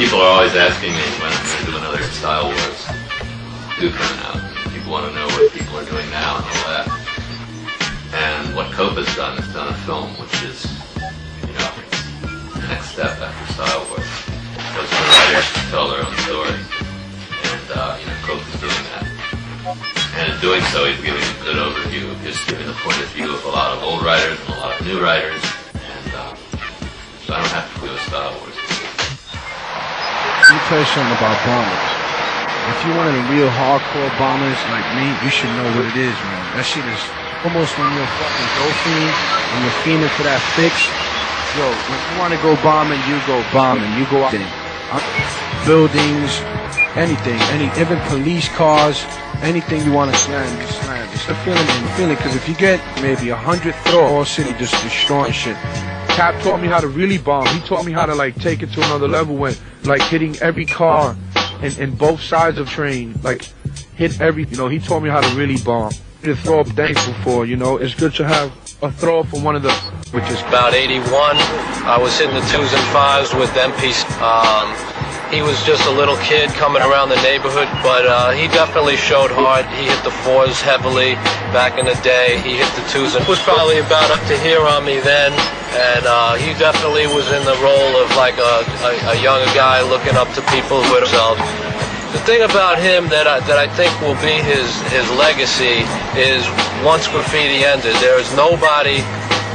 people are always asking me when I'm going to do another Style Wars 2 coming out. People want to know what people are doing now and all that. And what Cope has done is done a film which is, you know, the next step after Style Wars. So it's the writers to tell their own story. And, you know, Cope is doing that. And in doing so, he's giving a good overview, just giving the point of view of a lot of old writers and a lot of new writers. And so I don't have to do a Style Wars. Let me tell you something about bombers. If you're one of the real hardcore bombers like me, you should know what it is, man. That shit is almost when you're a fucking dope fiend, when you're fiending for that fix. Yo, when you want to go bombing, you go bombing. You go out there. Buildings, anything, even police cars, anything you want to slam, you slam. It's the feeling, because if you get maybe 100 throw, all city just destroying shit. Cap taught me how to really bomb. He taught me how to like take it to another level when like hitting every car and both sides of train, like hit every, you know, he taught me how to really bomb. To throw up thankful for, you know, it's good to have a throw up from one of the, which is about 81. I was hitting the 2s and 5s with MPs. He was just a little kid coming around the neighborhood, but he definitely showed heart. He hit the 4s heavily back in the day. He hit the 2s and was probably about up to here on me then. And he definitely was in the role of like a younger guy looking up to people who himself. The thing about him that I think will be his legacy is once graffiti ended, there is nobody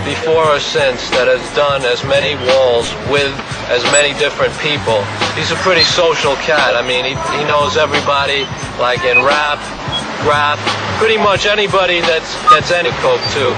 before or since that has done as many walls with as many different people. He's a pretty social cat. I mean, he knows everybody, like in rap, pretty much anybody that's any Cope2.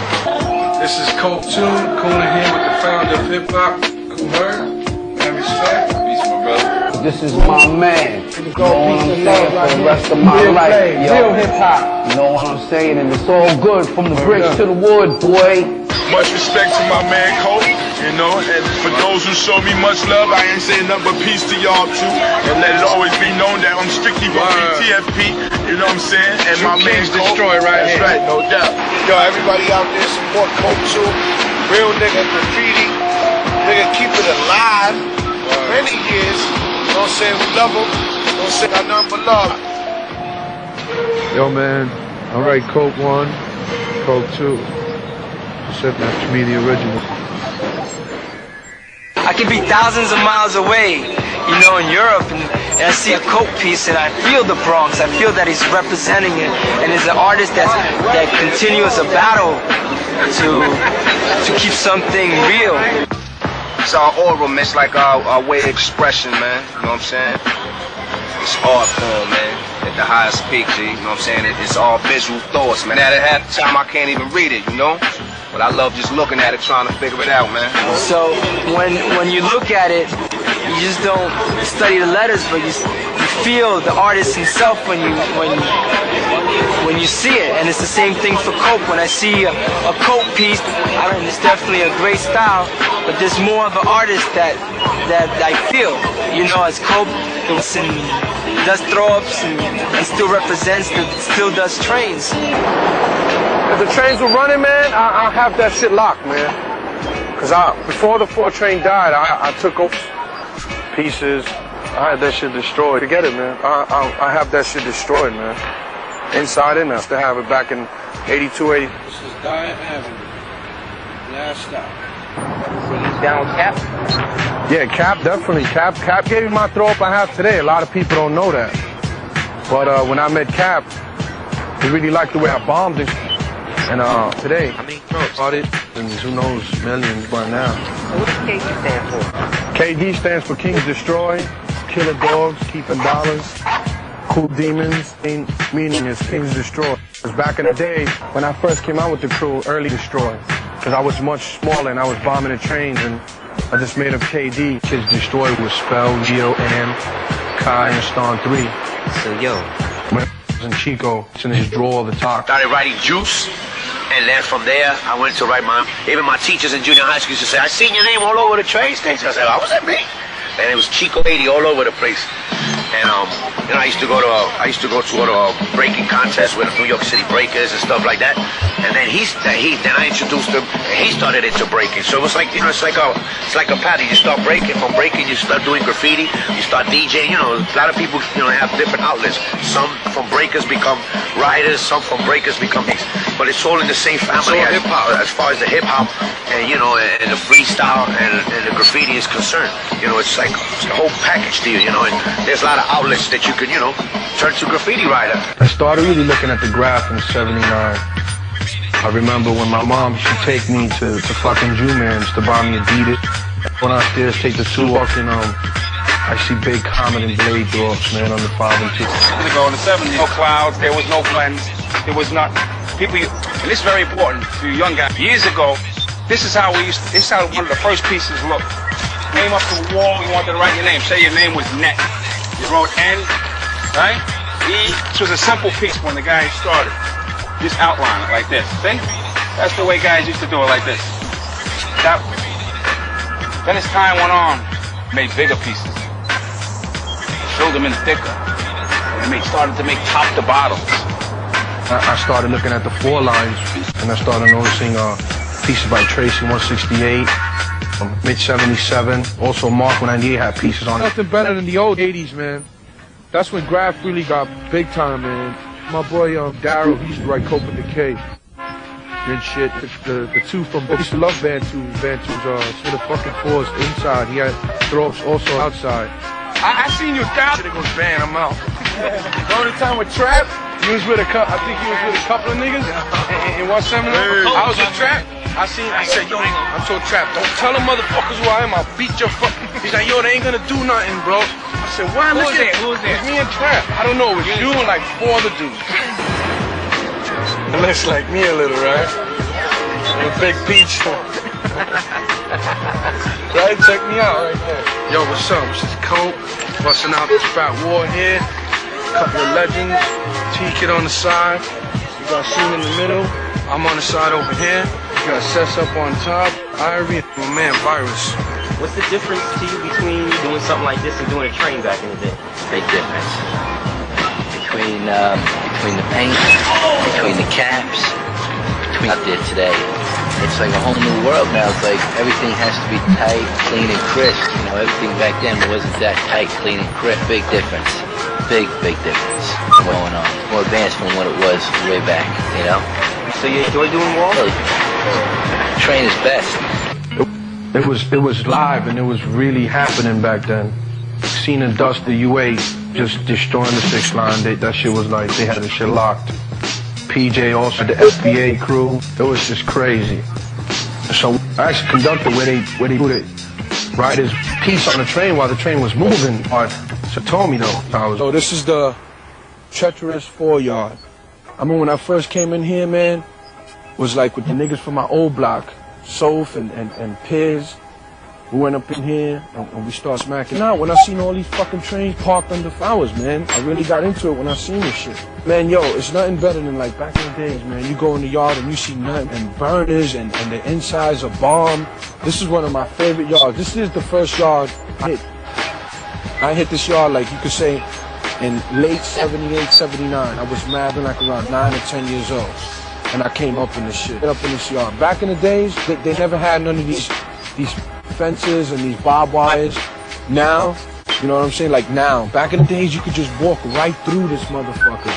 This is Cope2, cooling here with the founder of hip hop. Cool word, man, respect. Peace, my brother. This is my man. You know what I'm saying? For the rest of my life, yo. Real hip hop. You know what I'm saying? And it's all good from the bricks to the wood, boy. Much respect to my man Cope, you know, and for those who show me much love, I ain't saying nothing but peace to y'all too. And let it always be known that I'm strictly repping TFP, you know what I'm saying? And my man Cope, destroy right that's here. right, no doubt. Yo, everybody out there support Cope2. Real nigga graffiti. Nigga keep it alive. Many years. You know what I'm saying? We love him. You know what I'm saying? Got nothing but love. Yo, man. All right, Cope 1, Cope 2. Except that to me the original. I could be thousands of miles away, you know, in Europe, and I see a Cope piece, and I feel the Bronx. I feel that he's representing it, and is an artist that continues a battle to keep something real. It's our oral, man. It's like our way of expression, man. You know what I'm saying? It's art form, man. At the highest peak, G. You know what I'm saying? It's all visual thoughts, man. At half the time, I can't even read it, you know? But I love just looking at it, trying to figure it out, man. So when you look at it, you just don't study the letters, but you feel the artist himself when you see it. And it's the same thing for Cope. When I see a Cope piece, I mean, it's definitely a great style, but there's more of an artist that I feel, you know, as Cope does throw-ups and still represents, still does trains. If the trains were running, man, I have that shit locked, man. Cause before the 4 train died, I took off pieces. I had that shit destroyed. Forget it, man. I have that shit destroyed, man. Inside and out. To have it back in 82, 80. This is Diet Avenue. Last stop. So he's down with Cap? Yeah, Cap, definitely. Cap gave me my throw up I have today. A lot of people don't know that. But when I met Cap, he really liked the way I bombed it. And today, bought it, and who knows, millions by now. So what does KD stand for? KD stands for Kings Destroy, Killer Dogs, Keeping Dollars, Cool Demons, meaning is Kings Destroy. Because back in the day, when I first came out with the crew, early Destroy, because I was much smaller and I was bombing the trains, and I just made up KD. Kids Destroy was spelled G-O-N, Kai, and Ston 3. So yo. And Chico, it's in his drawer at the top. Started writing Juice, and then from there, I went to write even my teachers in junior high school used to say, I seen your name all over the train station. I said, oh, was that me? And it was Chico 80 all over the place. And you know, I used to go to a breaking contest with New York City Breakers and stuff like that. And then then I introduced him, and he started into breaking. So it was like, you know, it's like a pattern. You start breaking, from breaking you start doing graffiti, you start DJing. You know, a lot of people, you know, have different outlets. Some from breakers become writers, some from breakers become mixed. But it's all in the same family as hip hop, as far as the hip hop and, you know, and the freestyle and the graffiti is concerned. You know, it's like it's the whole package deal. You know, and there's a lot of outlets that you can, you know, turn to graffiti writer. I started really looking at the graph in '79. I remember when my mom, she'd take me to fucking Jew-Man's to buy me Adidas. Went outstairs, take the two off, and I see Big Comet and Blade Dogs, man, on the 5 and 2. Years ago in the 70s, no clouds, there was no blends, there was not people. And this is very important to you young guys. Years ago, this is how this is how one of the first pieces looked. Came up to the wall, you wanted to write your name. Say your name was Net. You wrote N, right? E. This was a simple piece when the guy started. Just outline it like this. See? That's the way guys used to do it, like this. Then as time went on, made bigger pieces. Filled them in thicker. And started to make top to bottom. I started looking at the 4 lines, and I started noticing pieces by Tracy 168, Mid 77. Also, Mark 98 had pieces on it. Nothing better than the old 80s, man. That's when graph really got big time, man. My boy Daryl, he used to write Cope and K and shit. The two from I used to love Bantus with the fucking 4s inside. He had throw-ups also outside. I seen you down. Shit goes bang, I'm out. The only time with Trap, he was with I think he was with a couple of niggas in one seminar. I was with Trap. I said, yo, I told Trap, don't tell them motherfuckers who I am, I'll beat your fucking. He's like, yo, they ain't gonna do nothing, bro. I said, why? Who was there? It was me and Trap. I don't know, it was you and like 4 other dudes. It looks like me a little, right? With Big Peach. Right? Check me out right there. Yo, what's up? This is Cope. Busting out this Fat War here. Couple of legends. T-Kid on the side. You got Scene in the middle. I'm on the side over here. You got Sess up on top. Irie, my man Virus. What's the difference to you between doing something like this and doing a train back in the day? Big difference. Between the paint, between the caps, between out there today. It's like a whole new world now. It's like everything has to be tight, clean, and crisp. You know, everything back then wasn't that tight, clean, and crisp. Big difference. Big difference going on. More advanced than what it was way back, you know? So you enjoy doing walls? Really. Train is best. It was live, and it was really happening back then. Scene and Dust, the UA, just destroying the 6 line. That shit was like, they had the shit locked. PJ also, the FBA crew, it was just crazy. So I actually conducted where they put it, riders piece on the train while the train was moving. So told me though, So this is the treacherous 4 yard. I mean, when I first came in here, man, was like with the niggas from my old block, Soph and Piz. We went up in here and we start smacking. Now, when I seen all these fucking trains parked under flowers, man, I really got into it when I seen this shit. Man, yo, it's nothing better than like back in the days, man. You go in the yard and you see nothing, and burners and the insides are bombed. This is one of my favorite yards. This is the first yard I hit. I hit this yard, like you could say, in late 78, 79. I was mad like around 9 or 10 years old. And I came up in this shit, up in this yard. Back in the days, they never had none of these fences and these barbed wires. Now, you know what I'm saying? Like now, back in the days, you could just walk right through this motherfucker.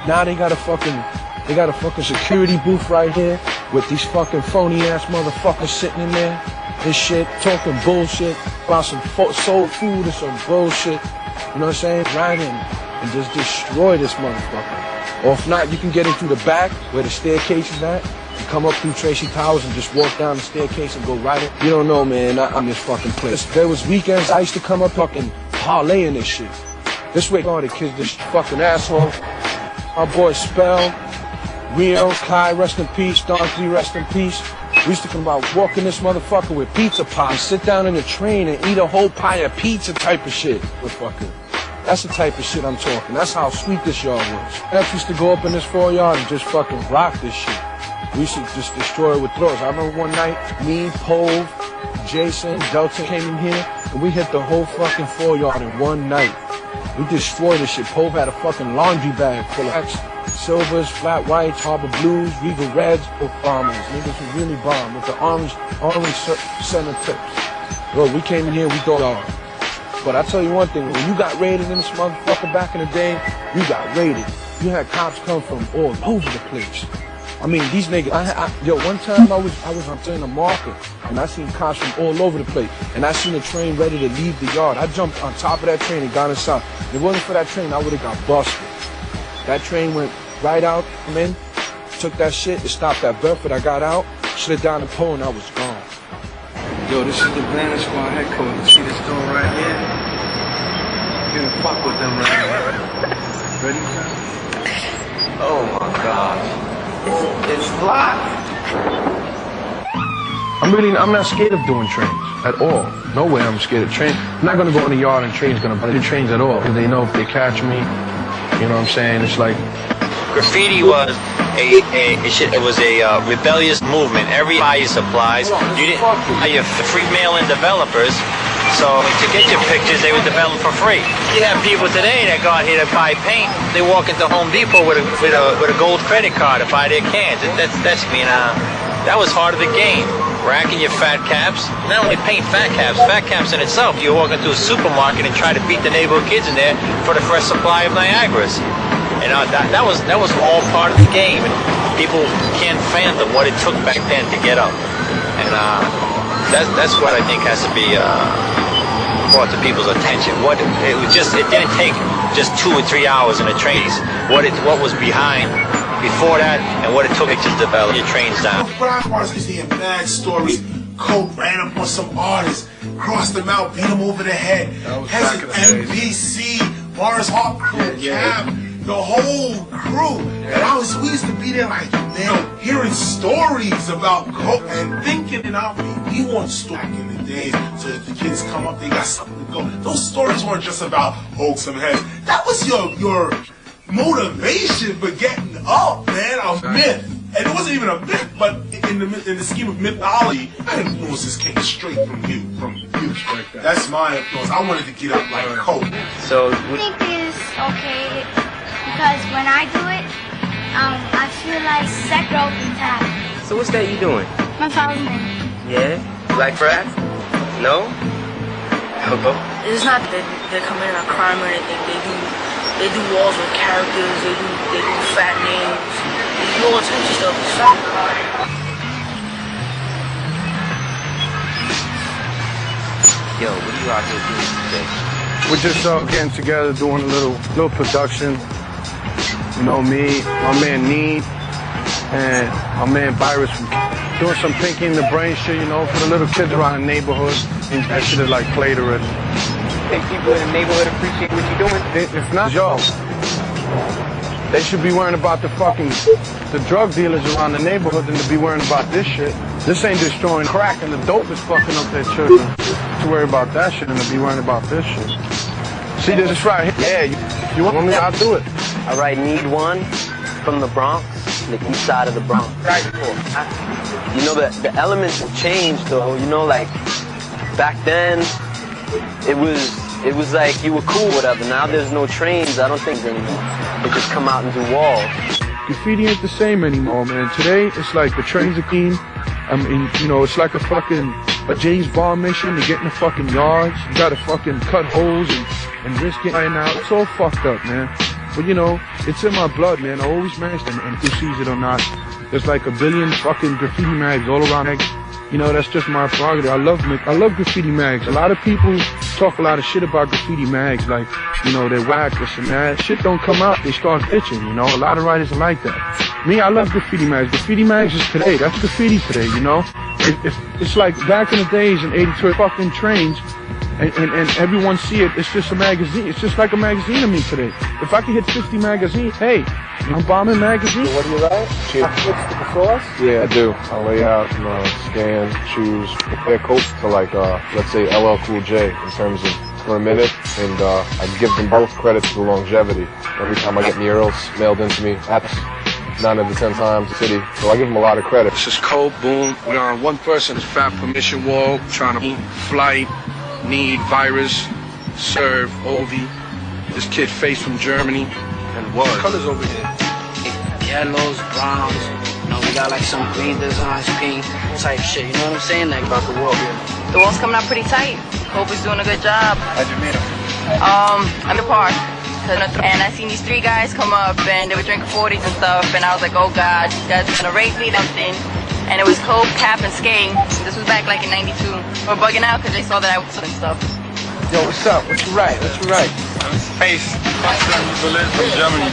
Now they got a fucking security booth right here with these fucking phony ass motherfuckers sitting in there. This shit, talking bullshit about some soul food or some bullshit. You know what I'm saying? Right in and just destroy this motherfucker. Or if not, you can get in through the back where the staircase is at. You come up through Tracy Towers and just walk down the staircase and go right in. You don't know, man. I'm this fucking place. There was weekends I used to come up fucking parlaying this shit. This week, all the kids, this fucking asshole. Our boy Spell, Rio, Kai, rest in peace. Don 3, rest in peace. We used to come out walking this motherfucker with pizza pies, sit down in the train and eat a whole pie of pizza type of shit. That's the type of shit I'm talking. That's how sweet this yard was. F used to go up in this 4 yard and just fucking rock this shit. We used to just destroy it with throws. I remember one night, me, Pove, Jason, Delta came in here, and we hit the whole fucking 4 yard in one night. We destroyed this shit. Pope had a fucking laundry bag full of X, silvers, flat whites, harbor blues, regal reds, bombers. Niggas who really bomb with the orange center tips. Bro, we came in here, we thought, but I tell you one thing, when you got raided in this motherfucker back in the day, you got raided. You had cops come from all over the place. I mean, these niggas, yo, one time I was on a market, and I seen cops from all over the place, and I seen a train ready to leave the yard. I jumped on top of that train and got inside. If it wasn't for that train, I would've got busted. That train went right out, come in, took that shit, it stopped at Bedford, I got out, slid down the pole, and I was gone. Yo, this is the Banner Squad headquarters. See this door right here? You're gonna fuck with them right here. Ready, fam? Oh my gosh. It's locked. I'm not scared of doing trains at all. No way I'm scared of trains. I'm not gonna go in the yard and trains gonna do trains at all. Because they know if they catch me, you know what I'm saying? It's like graffiti was it was a rebellious movement. Every buy your supplies. You didn't buy your free mail-in developers. So to get your pictures, they would develop for free. You have people today that go out here to buy paint. They walk into Home Depot with a gold credit card to buy their cans. That was part of the game. Racking your fat caps. Not only paint fat caps in itself. You walk into a supermarket and try to beat the neighborhood kids in there for the fresh supply of Niagaras. And that was all part of the game. And people can't fathom what it took back then to get up. And that's what I think has to be brought to people's attention. It didn't take just 2 or 3 hours in the trains. What was behind before that, and what it took to just develop your trains down. Rap artists used to hear bad stories. Cope ran up on some artists, crossed them out, beat them over the head. Has MPC, Mars Hawk crew, Cab, the whole crew. And we used to be there like, man, hearing stories about Cope and thinking, and we want stories back in the days. So if the kids come up, they got something to go. Those stories weren't just about hold some heads. That was your motivation for getting up, man. A myth. And it wasn't even a myth, but in the scheme of mythology, that influences came straight from you. That's my influence. I wanted to get up like Cope. So I think it's okay because when I do it, I feel like set growth and tap. So what's that you doing? My father's name. Yeah? You like rap? No? It's not that they're committing a crime or anything. They do walls with characters. They do fat names. They do all types of stuff. It's fat. Yo, what are you out here doing today? we're just getting together, doing a little production. You know, me, my man Need, and my man Virus doing some Pinky in the Brain shit, you know, for the little kids around the neighborhood. And that shit is like played already. Think people in the neighborhood appreciate what you're doing? If not, yo, they should be worrying about the drug dealers around the neighborhood than to be worrying about this shit. This ain't destroying crack, and the dope is fucking up their children. To worry about that shit and to be worrying about this shit. See this right here? Yeah, you want me? I'll do it. All right, Need One from the Bronx, the east side of the Bronx. Right. You know, the elements have changed, though. You know, like, back then, it was like you were cool, whatever. Now there's no trains. I don't think anymore. They just come out and do walls. Graffiti ain't the same anymore, man. Today, it's like the trains are clean. I mean, you know, it's like a James Bond mission to get in the fucking yards. You gotta fucking cut holes and risk getting out. It's all fucked up, man. But you know, it's in my blood, man. I always managed, and who sees it or not, there's like a billion fucking graffiti mags all around. You know, that's just my prerogative. I love graffiti mags. A lot of people talk a lot of shit about graffiti mags, like, you know, they're whack, this and that. Shit don't come out, they start bitching, you know. A lot of writers are like that. Me, I love graffiti mags. Graffiti mags is today. That's graffiti today, you know. It's like back in the days in '82, fucking trains, and everyone see it. It's just a magazine. It's just like a magazine to me today. If I could hit 50 magazines, hey, I'm bombing magazines. So what do you write? The sauce? Yeah, I do. I lay out, scan, choose, compare Cope to like, let's say LL Cool J in terms of per minute, and I give them both credit for longevity. Every time I get murals mailed into me, that's 9 out of 10 times the city, so I give them a lot of credit. This is Cope, boom. We're on one person's fat permission wall, trying to Flight, Need, Virus, Serve, Ovi. This kid Face from Germany. And what colors over here? Yellows, browns. You know, we got like some green designs, pink type shit. You know what I'm saying? Like about the wall. The wall's coming out pretty tight. Cope is doing a good job. How'd you meet him? I'm in the park. And I seen these three guys come up and they were drinking 40s and stuff. And I was like, oh God, these guys are gonna rape me, something. And it was Cope, Cap, and Skate. This was back like in '92. We're bugging out because they saw that I was selling stuff. Yo, what's up? What you write? What you write? I'm Space. Berlin from Germany.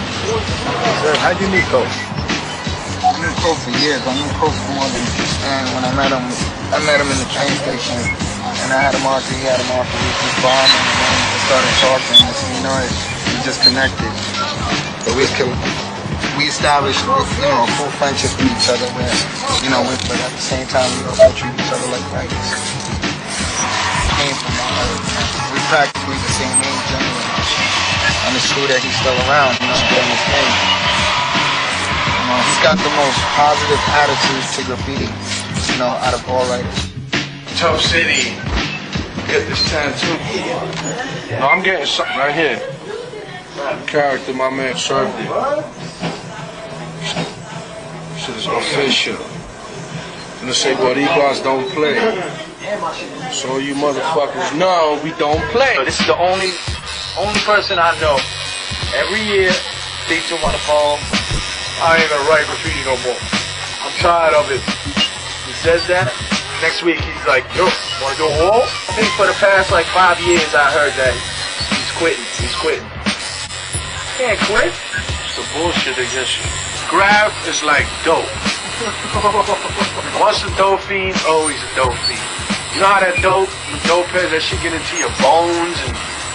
Sir, how'd you meet Cope? I knew Cope for years. I knew Cope for more than and when I met him in the train station. And I had him off, he had him off, we just bombed, and then we started talking, and you know, we just connected. So we established, you know, a full friendship with each other, where, you know, but at the same time, we also treat each other like brothers. Came from we practically the same age anyway. And it's true that he's still around, you know, doing his thing. You know, he's got the most positive attitude to graffiti, you know, out of all writers. Tough City. Get this tattoo. No, I'm getting something right here. Character my man served it. Shit is official. Gonna say Boricuas don't play. So you motherfuckers know we don't play. This is the only person I know. Every year, speaks to him on the phone. I ain't gonna write graffiti no more. I'm tired of it. He says that. Next week he's like, yo, wanna do a wall? I think for the past like 5 years I heard that he's quitting. He's quitting. Can't quit. It's a bullshit against you. Grab is like dope. Once a dope fiend, always a dope fiend. You know how that dope is, that shit get into your bones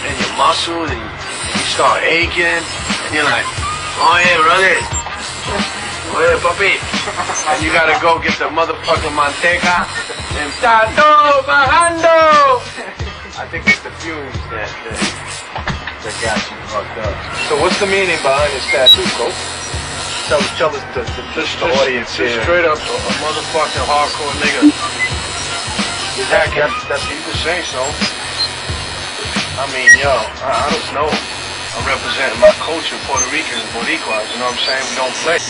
and your muscles and you start aching and you're like, oh yeah, brother. Oh yeah, papi. And you gotta go get the motherfucking manteca and tato bajando. I think it's the fumes that got you fucked up. So what's the meaning behind this tattoo, Cope? Tell us the audience here. Straight up a motherfucking hardcore nigga. That's you can say so. I mean, yo, I don't know. I'm representing my culture, Puerto Ricans, Boricuas, you know what I'm saying? We don't play.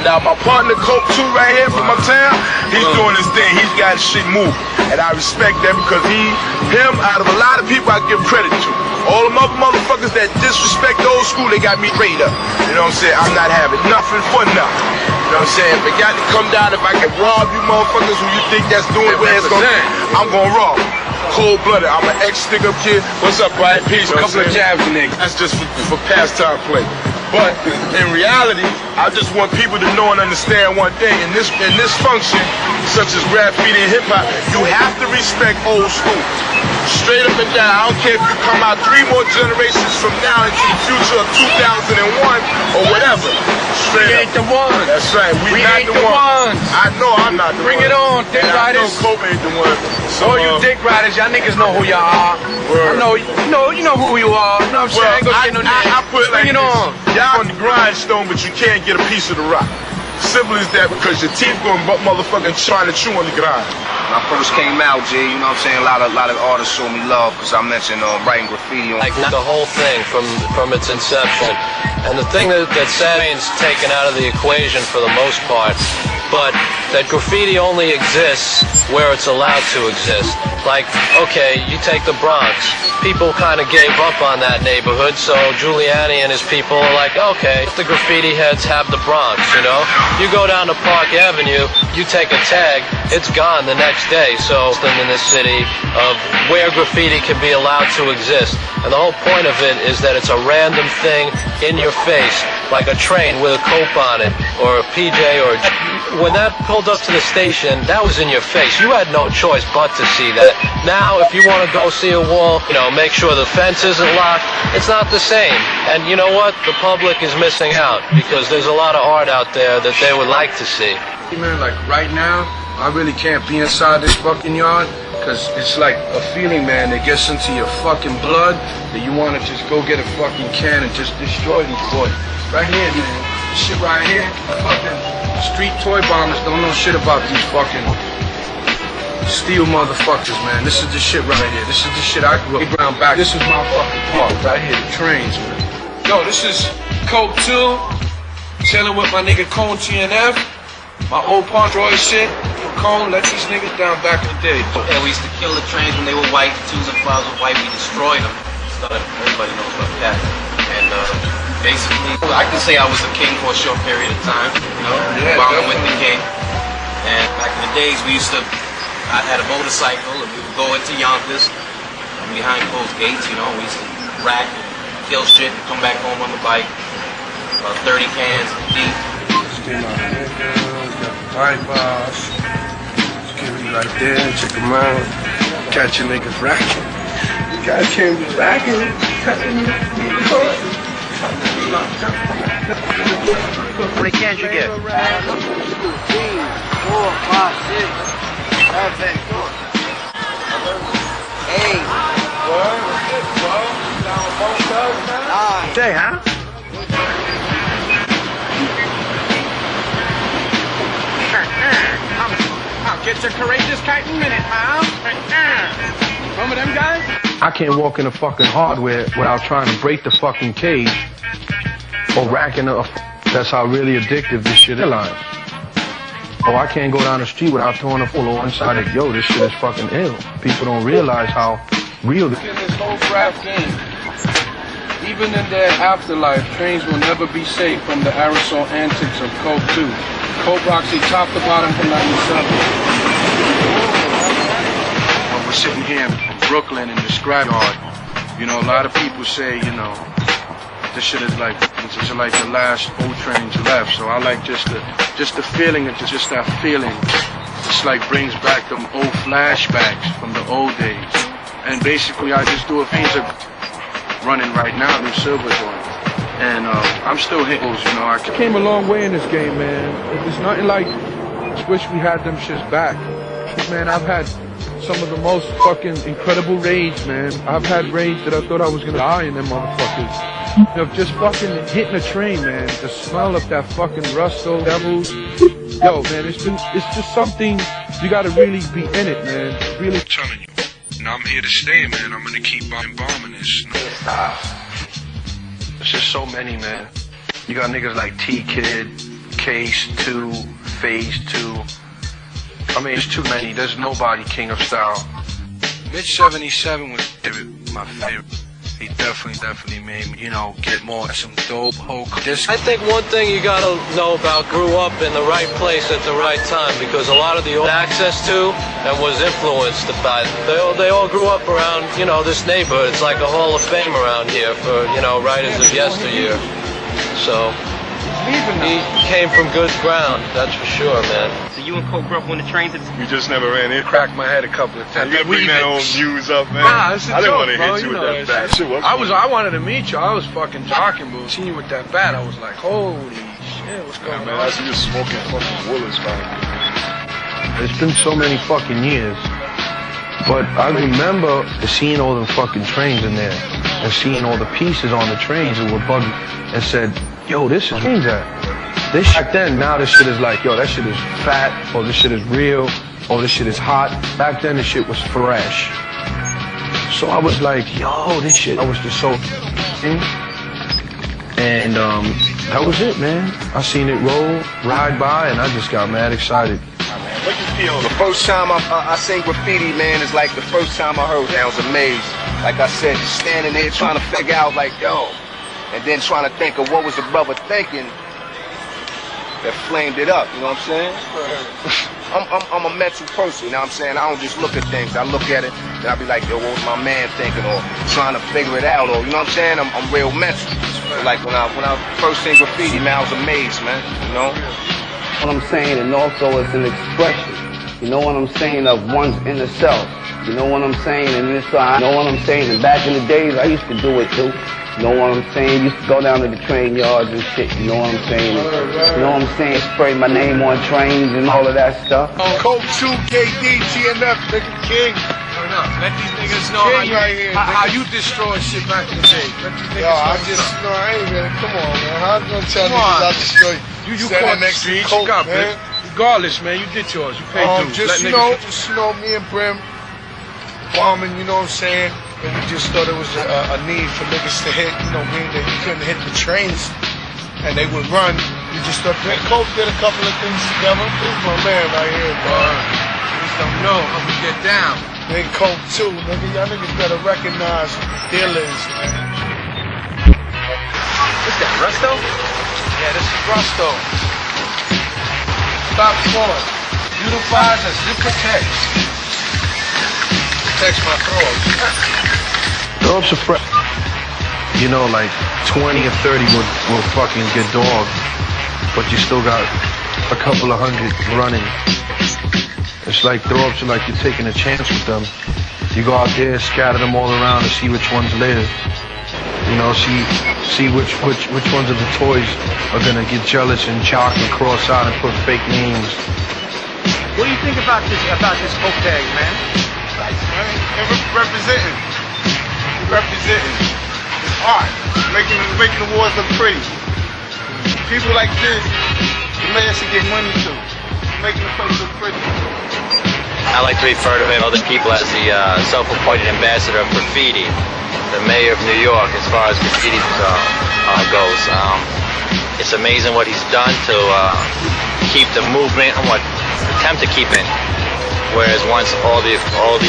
Now my partner Cope2 right here from uptown, he's doing his thing. He's got his shit moving. And I respect that because him, out of a lot of people I give credit to. All the motherfuckers that disrespect the old school, they got me straight up. You know what I'm saying? I'm not having nothing for nothing. You know what I'm saying? If it got to come down, if I can rob you motherfuckers who you think that's doing where it's going, I'm gonna rob. Cold-blooded. I'm an ex-stick-up kid. What's up, Brian? Peace. A couple of jabs, nigga. That's just for pastime play. But in reality, I just want people to know and understand one thing. In this function, such as graffiti and hip-hop, you have to respect old school. Straight up and down. I don't care if you come out 3 more generations from now into the future of 2001 or whatever. Straight we ain't the ones. That's right. We not ain't the ones. I know I'm not the Bring one. it on, dick riders. I know Cope ain't the one. So, all you dick riders, y'all niggas know who y'all are. I know, you know who you are. You know what I'm saying? I put it like Bring it on. Y'all on the grindstone, but you can't get a piece of the rock. Simple as that, because your teeth going motherfucking trying to chew on the grind. When I first came out, G, you know what I'm saying? A lot of artists showed me love because I mentioned writing graffiti. Like the whole thing from its inception. And the thing that Sabine's taken out of the equation for the most part, but that graffiti only exists where it's allowed to exist. Like, okay, you take the Bronx. People kind of gave up on that neighborhood, so Giuliani and his people are like, okay, the graffiti heads have the Bronx, you know? You go down to Park Avenue, you take a tag, it's gone the next day. So in this city of where graffiti can be allowed to exist. And the whole point of it is that it's a random thing in your face, like a train with a Cope on it, or a PJ, or when that pulled up to the station, that was in your face. You had no choice but to see that. Now, if you want to go see a wall, you know, make sure the fence isn't locked. It's not the same. And you know what? The public is missing out because there's a lot of art out there that they would like to see. Man, like right now, I really can't be inside this fucking yard because it's like a feeling, man, that gets into your fucking blood that you want to just go get a fucking can and just destroy these boys. Right here, man. This shit right here. Fucking street toy bombers don't know shit about these fucking Steel motherfuckers, man. This is the shit right here. This is the shit I grew up ground back. This is my fucking park right here, the trains, man. Yo, this is Cope2, chilling with my nigga Cone TNF, my old punk droid shit. Cone let these niggas down back in the day. Yeah, we used to kill the trains when they were white. The 2s and 5s were white. We destroyed them. Everybody knows about that. And basically, I can say I was a king for a short period of time. You know, bombing with the king. And back in the days, I had a motorcycle, and we would go into Yonkers, behind closed gates. You know, we used to rack and kill shit, and come back home on the bike. About 30 cans deep. Got the bypass. Security right there, check them out. Catch your niggas racking. You guys can't be racking. How many cans you get? 4, 5, 6, 7, 8. Say, huh? I'll get your courageous kite in a minute, pal. Remember them guys? I can't walk in a fucking hardware without trying to break the fucking cage or racking up. That's how really addictive this shit is. Or I can't go down the street without throwing a full inside it. Yo, this shit is fucking ill. People don't realize how real this is. In this whole craft game, even in their afterlife, trains will never be safe from the aerosol antics of Cope2. Cope Roxy top to bottom from 97. When we're sitting here in Brooklyn in the scrapyard, you know, a lot of people say, you know, this shit is like, this is like the last old trains left. So I like just the feeling, and just that feeling. It's like brings back them old flashbacks from the old days. And basically I just do a things of running right now, New Silver joint. And I'm still hitting those, you know. I Came a long way in this game, man. It's nothing like, I wish we had them shits back. Man, I've had some of the most fucking incredible rage, man. I've had rage that I thought I was gonna die in them motherfuckers. Of just fucking hitting a train, man. The smell of that fucking Rusto Devils. Yo, man, it's just something, you gotta really be in it, man. Really. I'm telling you. And I'm here to stay, man. I'm gonna keep bombing this. There's just so many, man. You got niggas like T-Kid, Case 2, Phase 2. I mean, it's too many. There's nobody king of style. Mitch 77 was my favorite. He definitely made me, you know, get more some dope whole disc. I think one thing you gotta know about grew up in the right place at the right time, because a lot of the old access to and was influenced by they all grew up around, you know, this neighborhood. It's like a hall of fame around here for, you know, writers of yesteryear. So he came from good ground, that's for sure, man. So you and Cope grew up on the trains? We just never ran in. Cracked my head a couple of times. You gotta bring that old news up, man. Nah, it's a I didn't joke, want to bro. hit you You with know, that bat. Shit, I wanted to meet you. I was fucking jocking, but seeing you with that bat, I was like, holy shit, what's going man, on? I see you smoking fucking Woolers, man. It's been so many fucking years. But I remember seeing all them fucking trains in there and seeing all the pieces on the trains that were bugging and said, yo, this is trains at. This back then, now this shit is like, yo, that shit is fat, or this shit is real, or this shit is hot. Back then, this shit was fresh. So I was like, yo, this shit, I was just so and that was it, man. I seen it roll, ride by, and I just got mad excited. What you feel? The first time I seen graffiti, man, is like the first time I heard it. I was amazed. Like I said, just standing there trying to figure out, like, yo, and then trying to think of what was the brother thinking that flamed it up, you know what I'm saying? I'm a mental person, you know what I'm saying? I don't just look at things, I look at it, and I be like, yo, what was my man thinking, or trying to figure it out, or, you know what I'm saying? I'm real mental. So like when I first seen graffiti, man, I was amazed, man, you know? What I'm saying, and also it's an expression, you know what I'm saying, of one's inner self. You know what I'm saying? And this, you know what I'm saying? And back in the days, I used to do it too. You know what I'm saying? Used to go down to the train yards and shit. You know what I'm saying? And, you know what I'm saying? Spray my name on trains and all of that stuff. Cope2, KD, TNF, nigga king. Let these niggas know how you destroyed shit back in the day. Let these niggas Yo, I know. just, I ain't gonna, come on, man. How you gonna tell niggas I destroy You standing caught the next to streets, Cope, you got man? bit. regardless, man, you did yours. You paid dues. Just me and Brim bombing, you know what I'm saying? And we just thought it was a need for niggas to hit, being that you couldn't hit the trains and they would run. We just thought that Cope did a couple of things together. This is my man right here, dog. You just don't know how we get down. Then Cope2, nigga, y'all niggas better recognize who the deal is, man. What's that, Rusto? Yeah, this is Rusto. Stop throwing. Utilize as you protect. Protects my throws. Throw-ups are fresh. You know, like 20 or 30 will fucking get dogged, but you still got a couple of hundred running. It's like throw-ups are like you're taking a chance with them. You go out there, scatter them all around and see which ones live. You know, see which ones of the toys are gonna get jealous and jock and cross out and put fake names. What do you think about this Cope tag, man? Representing. It's art. Making the wars look pretty. People like this, the man should get money to. Making the place look pretty. I like to refer to other people as the self-appointed ambassador of graffiti, the mayor of New York, as far as graffiti goes. It's amazing what he's done to keep the movement and attempt to keep it. Whereas once all the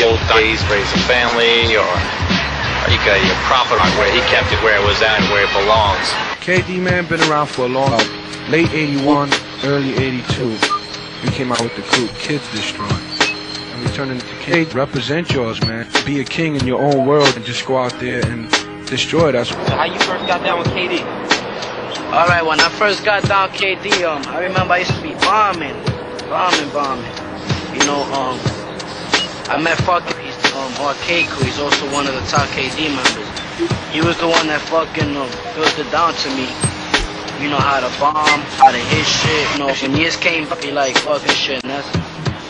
old days, raise a family, or you got your profit where he kept it where it was at and where it belongs. KD, man, been around for a long time. Late 81, early 82, we came out with the group Kids Destroy. And we turned into Kids. Represent yours, man. Be a king in your own world and just go out there and destroy it. So how you first got down with KD? Alright, when I first got down KD, I remember I used to be bombing. You know, I met fucking Arcade Crew. He's also one of the top KD members. He was the one that fucking built it down to me. You know how to bomb, how to hit shit. You know, when years came up, he like fucking shit. And that's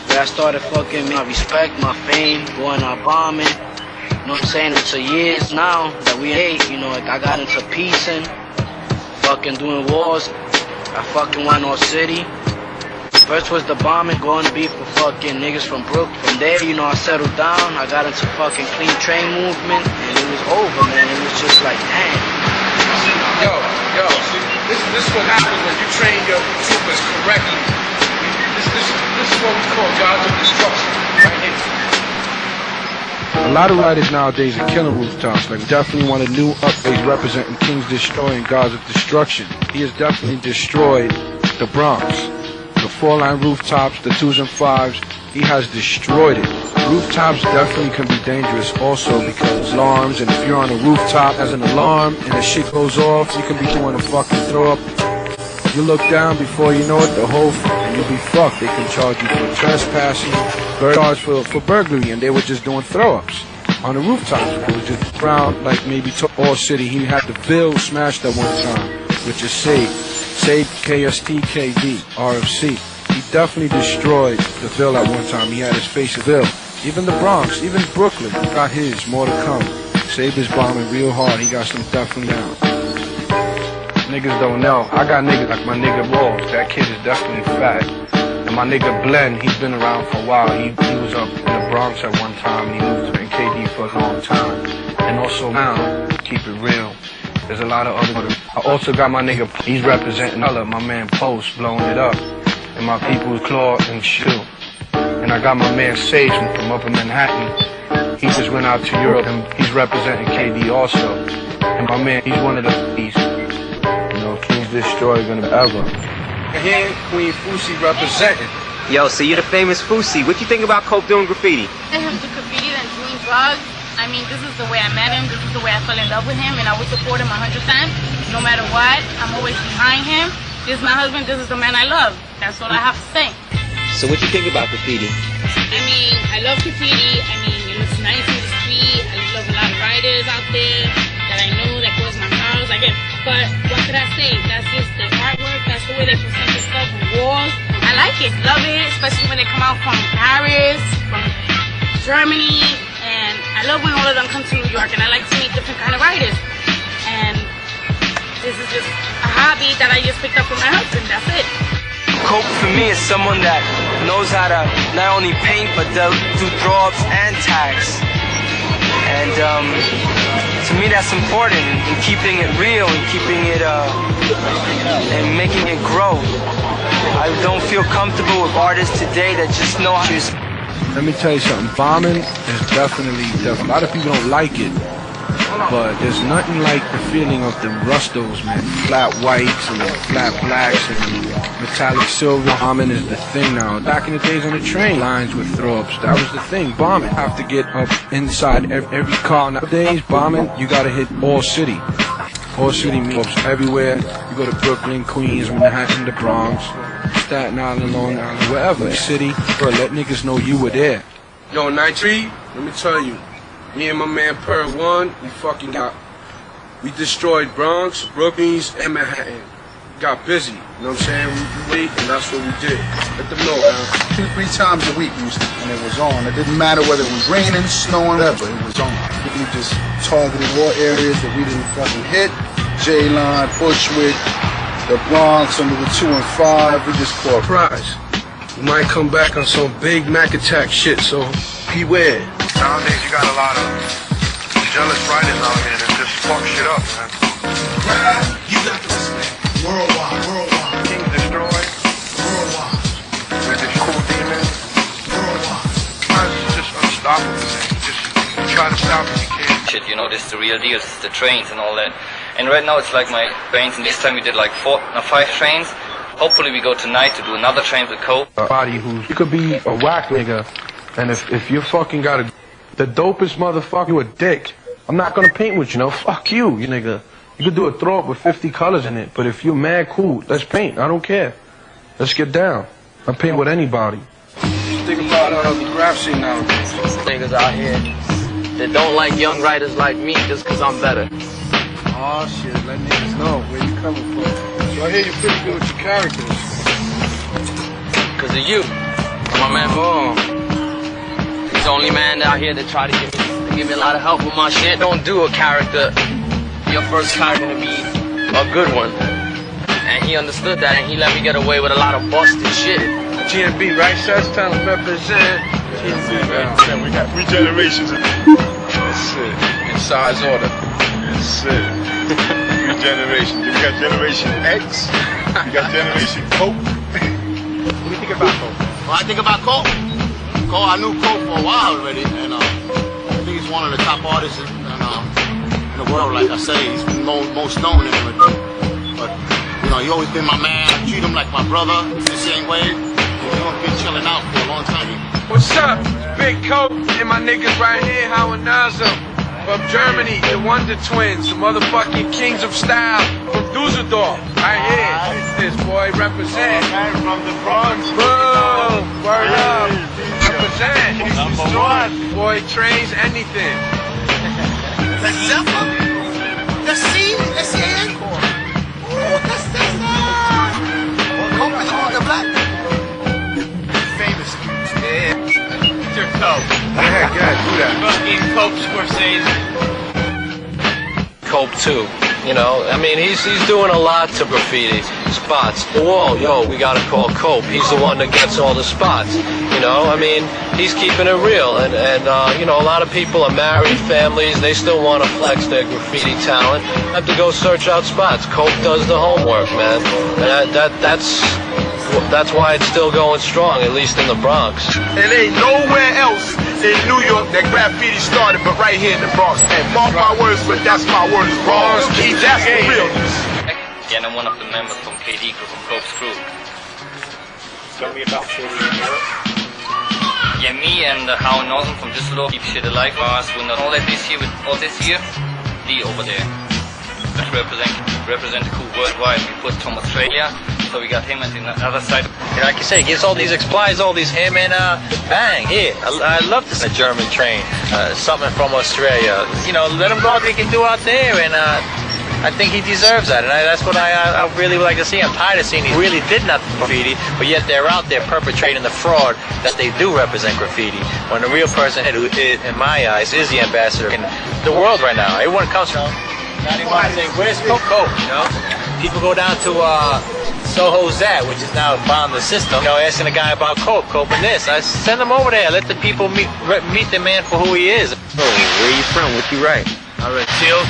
where I started fucking my respect, my fame, going out bombing. You know what I'm saying? It's years now that we hate. You know, like I got into piecing, fucking doing wars. I fucking went all city. First was the bombing, going to be for fucking niggas from Brooklyn. From there, you know, I settled down. I got into fucking clean train movement, and it was over, man. It was just like, damn. Yo, this is what happens when you train your troopers correctly. This is what we call gods of destruction, right here. A lot of writers nowadays are killing rooftops. Like, definitely one of the new updates representing Kings Destroying Gods of Destruction. He has definitely destroyed the Bronx. The 4-line rooftops, the 2s and 5s, he has destroyed it. Rooftops definitely can be dangerous also because alarms, and if you're on a rooftop as an alarm and the shit goes off, you can be doing a fucking throw up. You look down before you know it, and you'll be fucked. They can charge you for trespassing, charge for burglary, and they were just doing throw ups on the rooftops. It was just around like maybe to all city. He had the Bill smashed at one time, which is Save KSTKD, RFC. He definitely destroyed the Ville at one time. He had his face of Ville. Even the Bronx, even Brooklyn, got his. More to come. Save is bombing real hard. He got some definitely out. Niggas don't know. I got niggas like my nigga Rolls. That kid is definitely fat. And my nigga Glenn, he's been around for a while. He was up in the Bronx at one time. And he moved to KD for a long time. And also now, keep it real. There's a lot of other. I also got my nigga, he's representing color, my man Post, blowing it up. And my people's Claw and Shoe. And I got my man Sage from up in Manhattan. He just went out to Europe and he's representing KD also. And my man, he's one of the beasts. You know, Kings Destroy gonna ever. And here, Queen Fusi representing. Yo, so you're the famous Fusi. What you think about Cope doing graffiti? I him to graffiti than doing drugs. I mean, this is the way I met him. This is the way I fell in love with him, and I would support him 100%. No matter what, I'm always behind him. This is my husband. This is the man I love. That's all I have to say. So what you think about graffiti? I mean, I love graffiti. I mean, it looks nice in the street. I love a lot of writers out there that I know that goes my house. But what could I say? That's just the artwork. That's the way they present the stuff on walls. I like it. Love it, especially when they come out from Paris, from Germany. And I love when all of them come to New York, and I like to meet different kind of writers. And this is just a hobby that I just picked up from my husband. That's it. Cope for me is someone that knows how to not only paint but do throw-ups and tags. And to me that's important in keeping it real and keeping it and making it grow. I don't feel comfortable with artists today that just know how to. Let me tell you something. Bombing is definitely. A lot of people don't like it, but there's nothing like the feeling of the rustos, man. Flat whites and the flat blacks and the metallic silver. Bombing is the thing now. Back in the days on the train lines with throw-ups, that was the thing. Bombing. You have to get up inside every car. Nowadays, bombing, you gotta hit all city. All city meetups everywhere. You go to Brooklyn, Queens, Manhattan, the Bronx, Staten Island, Long Island, wherever city, bro, let niggas know you were there. Yo, Night Tree, let me tell you, me and my man Per One, we destroyed Bronx, Brooklyns, and Manhattan. Got busy, you know what I'm saying? We wait, and that's what we did. Let them know, man. 2-3 times a week, and it was on. It didn't matter whether it was raining, snowing, whatever, it was on. We just targeted all areas that we didn't fucking hit. J-Line, Bushwick, the Bronx, under the 2 and 5, we just caught prize. We might come back on some big Mac attack shit, so beware. Nowadays you got a lot of jealous writers out here that just fuck shit up, man. You got this, man. Worldwide. King destroyed. Worldwide. With this cool demon. Worldwide. It's just unstoppable, man. Just try to stop it, you can't. Shit, you know, this is the real deal. This is the trains and all that. And right now it's like my trains, and this time we did like 5 trains. Hopefully we go tonight to do another train with Cope. Body who's, you could be a whack nigga, and if you fucking got the dopest motherfucker, you a dick. I'm not gonna paint with you, no. Fuck you nigga. You could do a throw up with 50 colors in it, but if you're mad cool, let's paint. I don't care. Let's get down. I paint with anybody. Think about the graph scene nowadays. Niggas out here that don't like young writers like me just cause I'm better. Oh shit, let niggas know where you coming from. So I hear you're pretty good with your characters. Cause of you. My man Boom. He's the only man out here that try to give me a lot of help with my shit. Don't do a character. Your first character to be a good one. And he understood that and he let me get away with a lot of busted shit. GMB, right, Seth? Time to represent. Yeah, we got 3 generations. That's it. In size order. That's it. 3 generations. We got Generation X. We got Generation Cope. What do you think about Cope? Well, I think about Cope. I knew Cope for a while already, and I think he's one of the top artists in the world. Like I say, he's been most known and everything. But you know, he always been my man. I treat him like my brother the same way. We've been chilling out for a long time. What's up? Big Cope and my niggas right here, Howard Nazem. From Germany, the Wonder Twins, the motherfucking kings of style from Dusseldorf. Right here. This boy represent. From the Bronx. Boom. Word up. Represent. Number 1. Boy, trains anything. Let's see encore. Oh, that's Cope is on the black. Famous. Yeah. Mr. Cope. Yeah, do that. Fucking Cope Scorsese. Cope2. You know, I mean, he's doing a lot to graffiti spots. The wall, yo, we gotta call Cope. He's the one that gets all the spots. You know, I mean, he's keeping it real. And you know, a lot of people are married, families, they still want to flex their graffiti talent. Have to go search out spots. Cope does the homework, man. And that's why it's still going strong, at least in the Bronx. It ain't nowhere else in New York that graffiti started but right here in the Bronx. And mark my words, but that's my words. Bronx, that's the realness. Yeah, and I'm one of the members from KD crew, from Cope's crew. Tell me about KD in Europe. Yeah, me and Howard Norton from Düsseldorf keep shit alive for us. We're not all that this year, with all this year, Lee over there. Let's represent the crew worldwide. We put Tom Australia, so we got him on the other side. Yeah, like you say, he gives all these supplies, all these him, and bang, here. I love this. A German train, something from Australia. You know, let him go what they can do out there, and I think he deserves that, and that's what I really would like to see. I'm tired of seeing he really did nothing for graffiti, but yet they're out there perpetrating the fraud that they do represent graffiti. When the real person, who in my eyes, is the ambassador in the world right now. Everyone comes from. Now they want to say, where's Cope? You know, people go down to Soho's that, which is now Bomb the System. You know, asking the guy about Cope and this. I send him over there. Let the people meet the man for who he is. Oh, where you from? What you write? I read Chills.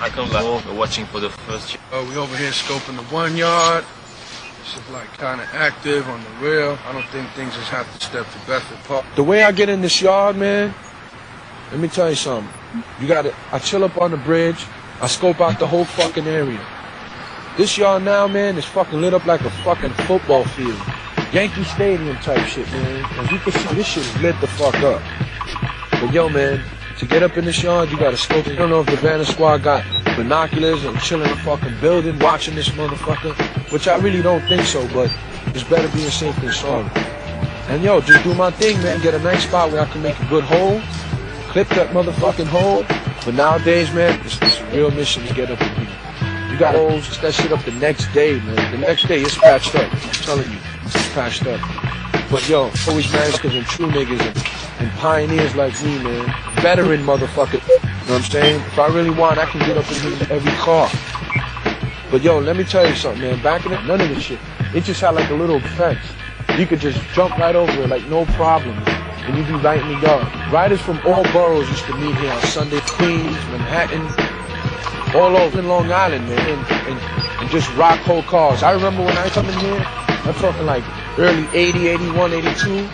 I come back over watching for the first. Oh, we over here scoping the 1 yard. This is like kind of active on the real. I don't think things just have to step to Bedford Park. The way I get in this yard, man, let me tell you something. I chill up on the bridge. I scope out the whole fucking area. This yard now, man, is fucking lit up like a fucking football field. Yankee Stadium type shit, man. As you can see, this shit is lit the fuck up. But yo, man, to get up in this yard, you gotta scope it. I don't know if the Vanna Squad got binoculars and chilling in the fucking building watching this motherfucker, which I really don't think so, but it's better being safe than sorry. And yo, just do my thing, man. Get a nice spot where I can make a good hole, clip that motherfucking hole. But nowadays, man, it's a real mission to get up in here. You gotta hold that shit up the next day, man. The next day, it's patched up. I'm telling you, it's patched up. But yo, always maskers and true niggas and pioneers like me, man. Veteran motherfucker. You know what I'm saying? If I really want, I can get up in here in every car. But yo, let me tell you something, man. Back in it, none of this shit. It just had like a little fence. You could just jump right over it like no problem. And you'd be right in the yard. Riders from all boroughs used to meet here on Sunday. Queens, Manhattan, all over in Long Island, man, and just rock whole cars. I remember when I come in here, I'm talking like early 80, 81, 82,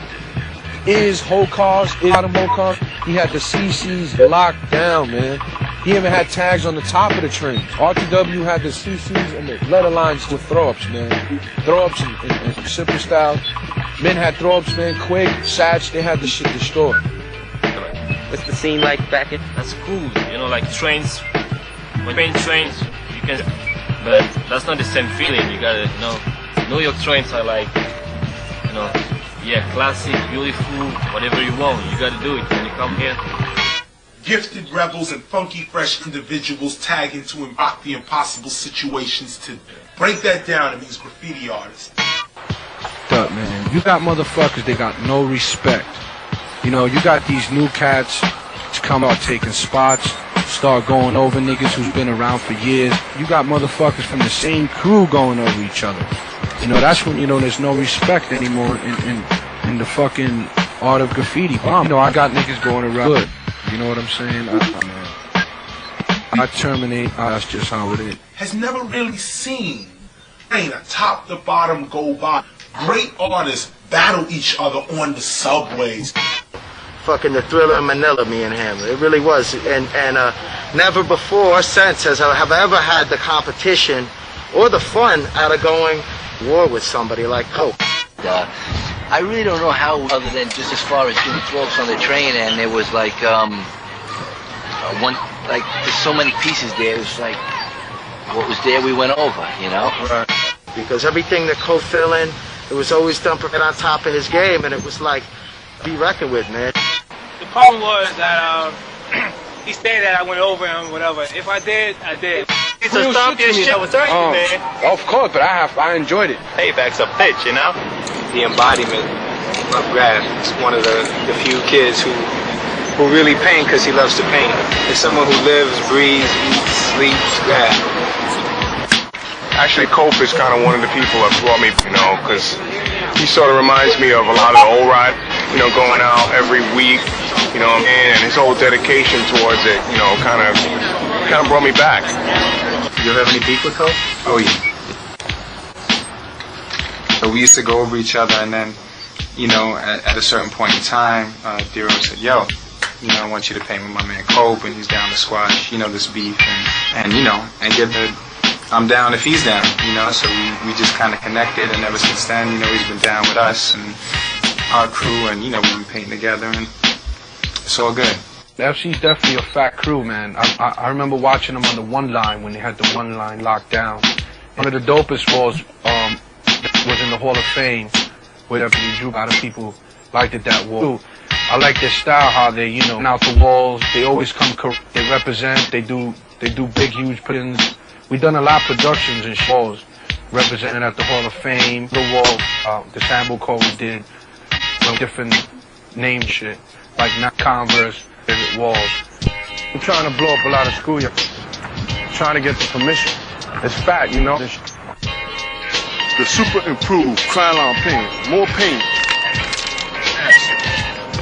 whole cars, bottom whole cars. He had the CCs locked down, man. He even had tags on the top of the trains. RTW had the CCs and the letter lines with throw-ups, man. Throw-ups and super style. Men had throw-ups, man, quick, Satch, they had the shit destroyed. What's the scene like back in? That's cool, you know, like trains. When trains, you can, but that's not the same feeling. You gotta, you know, New York trains are like, you know, yeah, classic, beautiful, whatever you want. You gotta do it when you come here. Gifted rebels and funky fresh individuals tag into and rock the impossible situations to break that down in these graffiti artists. Up, man. You got motherfuckers, they got no respect. You know, you got these new cats come out taking spots, start going over niggas who's been around for years. You got motherfuckers from the same crew going over each other. You know, that's when, you know, there's no respect anymore in the fucking art of graffiti. You know, I got niggas going around good. You know what I'm saying? I terminate. That's just how it is. Has never really seen a top to bottom go by. Great artists battle each other on the subways. Fucking the Thriller in Manila, me and him. It really was. And never before or since have I ever had the competition or the fun out of going war with somebody like Cope. I really don't know how, other than just as far as doing floats on the train, and there was like there's so many pieces there. It was like what was there we went over, you know. Right. Because everything that Cope fill in, it was always done on top of his game, and it was like be reckoned with, man. The problem was that he stated that I went over him, whatever. If I did, I did. So stop your shit with man. Of course, but I enjoyed it. Payback's a bitch, you know? The embodiment of rap. He's one of the few kids who really paint because he loves to paint. It's someone who lives, breathes, eats, sleeps, rap. Actually, Cope is kind of one of the people that brought me, you know, because he sort of reminds me of a lot of the old ride, you know, going out every week, you know what I mean? And his whole dedication towards it, you know, kind of brought me back. You ever have any beef with Cope? Oh, yeah. So we used to go over each other, and then, you know, at a certain point in time, Dero said, yo, you know, I want you to paint with my man Cope, and he's down to squash, you know, this beef, and you know, and get the, I'm down if he's down, you know, so we just kind of connected, and ever since then, you know, he's been down with us and our crew, and, you know, we've been painting together, and it's all good. FC's definitely a fat crew, man. I remember watching them on the one line when they had the one line locked down. One of the dopest walls was in the Hall of Fame, where W drew. A lot of people liked it, that wall. I like their style, how they, you know, out the walls. They always come correct. They represent. They do big, huge put-ins. We done a lot of productions and shows represented at the Hall of Fame. The wall, the sample code we did, different name shit, like not Converse. Walls. I'm trying to blow up a lot of schoolyards. Trying to get the permission. It's fat, you know. the super improved Krylon paint. More paint.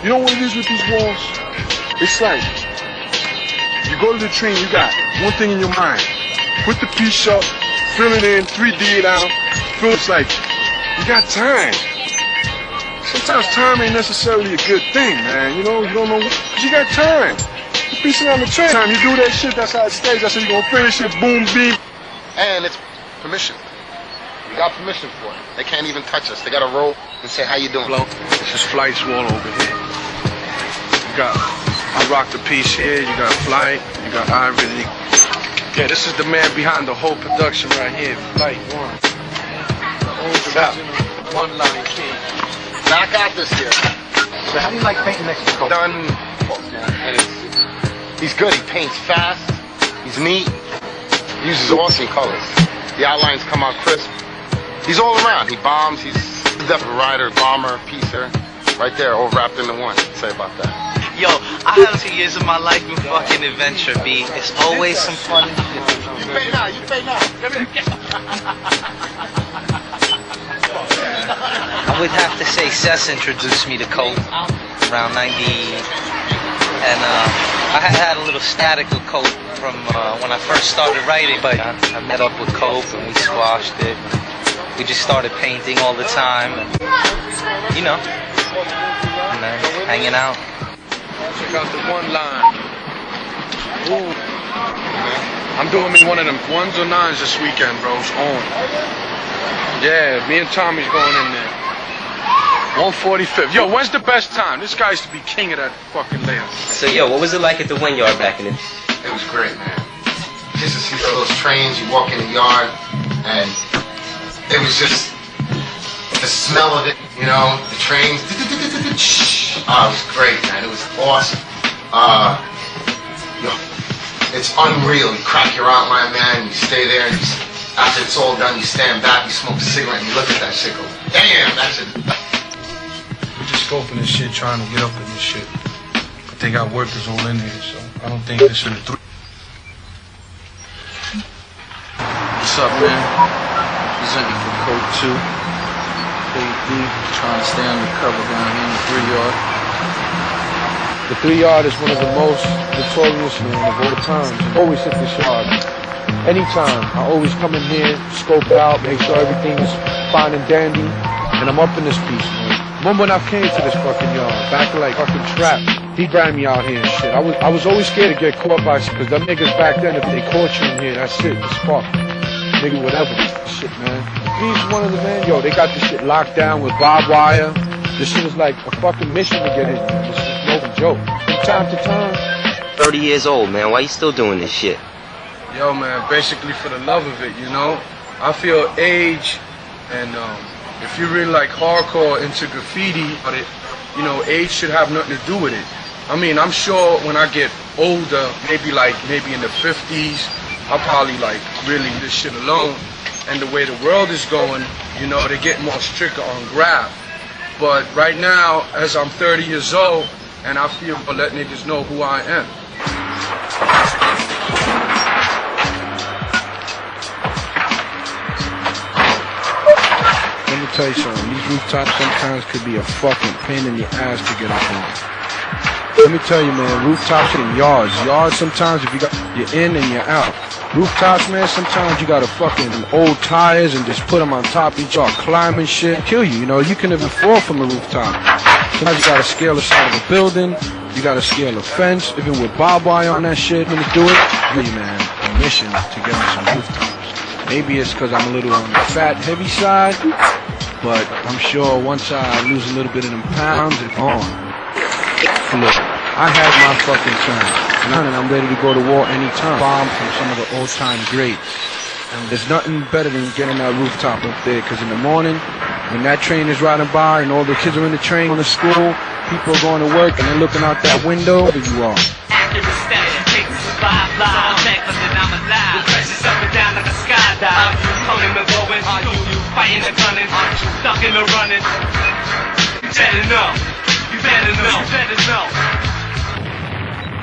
You know what it is with these walls? It's like, you go to the train, you got one thing in your mind. Put the piece up, fill it in, 3D it out. It's like, you got time. Sometimes time ain't necessarily a good thing, man. You know, you don't know, because you got time. You piecing on the train. Time you do that shit, that's how it stays. That's how you gonna finish it, boom, beam. And it's permission. We got permission for it. They can't even touch us. They gotta roll and say, how you doing? Hello. This is Flight's wall over here. You got, I rock the piece here, you got Flight, you got Ivory. Yeah, this is the man behind the whole production right here, Flight 1. The old original one-line king. Now I got this here. So how do you like painting next to Cope? Done. And he's good. He paints fast. He's neat. He uses awesome colors. The outlines come out crisp. He's all around. He bombs. He's definitely a writer, bomber, piecer. Right there, all wrapped into one. Say about that. Yo, I had 2 years of my life in fucking adventure, B. It's always some fun. You pay now. You pay now. I would have to say Sess introduced me to Cope around 90, and I had a little static with Cope from when I first started writing, but I met up with Cope and we squashed it. We just started painting all the time, and, you know, and then hanging out. Check out the one line. Ooh. I'm doing me one of them 1s or 9s this weekend, bro. It's on. Yeah, me and Tommy's going in there. 145th. Yo, when's the best time? This guy used to be king of that fucking layout. So, yo, what was it like at the Wind Yard back in the... It was great, man. Just to see those trains, you walk in the yard, and it was just the smell of it, you know, the trains. Oh, it was great, man. It was awesome. Yo, it's unreal. You crack your outline, man, you stay there, and after it's all done, you stand back, you smoke a cigarette, and you look at that shit, go, damn, that's it. We're just scoping this shit, trying to get up in this shit. But they got workers all in here, so I don't think this is a 3. What's up, man? Presenting for Cope2. KD, trying to stay undercover down here in the 3 yard. The 3 yard is one of the most notorious, man, of all time. Always hit this yard. Anytime, I always come in here, scope it out, make sure everything is fine and dandy, and I'm up in this piece, man. Remember when I came to this fucking yard, back to like fucking trap, he dragged me out here and shit. I was always scared to get caught by shit, because them niggas back then, if they caught you in here, that's it, it's fucked. Nigga, whatever, shit, man. He's one of the men, yo, they got this shit locked down with barbed wire. This shit is like a fucking mission to get in here. This is no joke. From time to time. 30 years old, man. Why you still doing this shit? Yo, man, basically for the love of it, you know? I feel age, and if you're really like hardcore into graffiti, but it, you know, age should have nothing to do with it. I mean, I'm sure when I get older, maybe in the 50s, I'll probably like really leave this shit alone. And the way the world is going, you know, they get more stricter on grab. But right now, as I'm 30 years old, and I feel to let niggas know who I am. Let me tell you something, these rooftops sometimes could be a fucking pain in the ass to get up on. Let me tell you, man, rooftops and yards. Yards sometimes if you're in and you're out. Rooftops, man, sometimes you gotta fucking old tires and just put them on top of each other, climbing shit, kill you, you know, you can even fall from a rooftop. Sometimes you gotta scale the side of a building, you gotta scale a fence, even with barbed wire on that shit, when you do it, really, man, a mission to get on some rooftops. Maybe it's because I'm a little on the fat, heavy side, but I'm sure once I lose a little bit of them pounds, it's on. Look, I had my fucking time, and I'm ready to go to war anytime. Bomb from some of the old-time greats. And there's nothing better than getting that rooftop up there, because in the morning, when that train is riding by and all the kids are in the train on the school, people are going to work and they're looking out that window, there you are.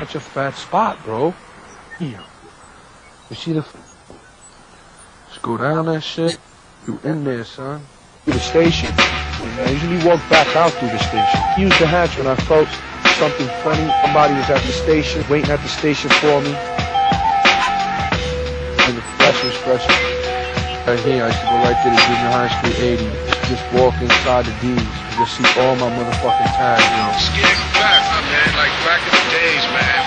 Such a fat spot, bro. Yeah. You see the... Just go down that shit. You in there, son. Through the station. I usually walk back out through the station. Used the hatch when I felt something funny. Somebody was at the station, waiting at the station for me. And the fresh was fresh. Right here, I used to go right to the junior high school 80. Just walk inside the D's. Just see all my motherfucking tags, you know. Scared back, man, like back in the days, man.